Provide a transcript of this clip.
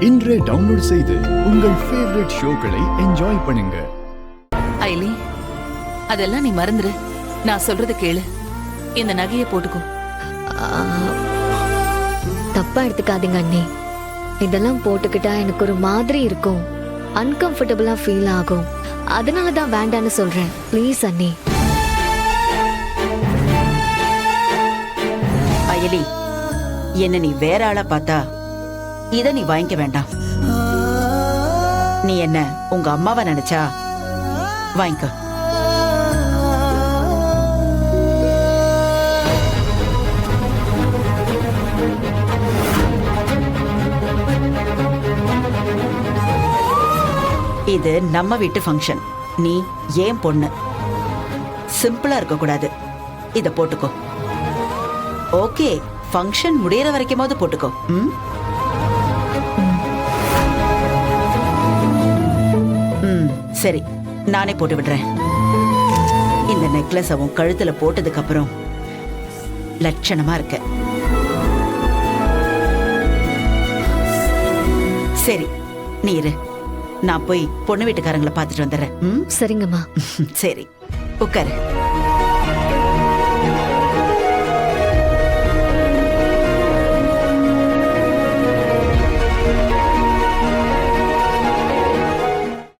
இன்றே டவுன்லோட் செய்து உங்கள் ஃபேவரட் ஷோக்களை என்ஜாய் பண்ணுங்க. ஐலி, அதெல்லாம் நீ மறந்துரு. நான் சொல்றத கேளு. இந்த நகையை போட்டுக்கோ. தப்பா எடுத்துக்காதீங்க அண்ணி. இதெல்லாம் போட்டுக்கிட்டா எனக்கு ஒரு மாதிரி இருக்கும், அன்கம்ஃபர்டபுளா ஃபீல் ஆகும். அதனாலதான் வேண்டான்னு சொல்றேன். ப்ளீஸ் அண்ணி. அயலி, என்ன நீ வேற ஆளா பார்த்தா இத நீ வாங்கிக்க வேண்டாம். நீ என்ன உங்க அம்மாவை நினைச்சா வாங்கிக்க. இது நம்ம வீட்டு ஃபங்க்ஷன். நீ ஏன் பொண்ணு, சிம்பிளா இருக்க கூடாது. இத போட்டுக்கோ. ஓகே, ஃபங்க்ஷன் முடியற வரைக்குமாவது போட்டுக்கோ. சரி, நானே போட்டு விடுறேன். இந்த நெக்லஸ் அவன் கழுத்துல போட்டதுக்கு அப்புறம் லட்சணமா இருக்க. சரி, நீ இரு, நான் போய் பொண்ணு வீட்டுக்காரங்களை பார்த்துட்டு வந்துடுறேன். சரிங்கம்மா. சரி, உட்காரு.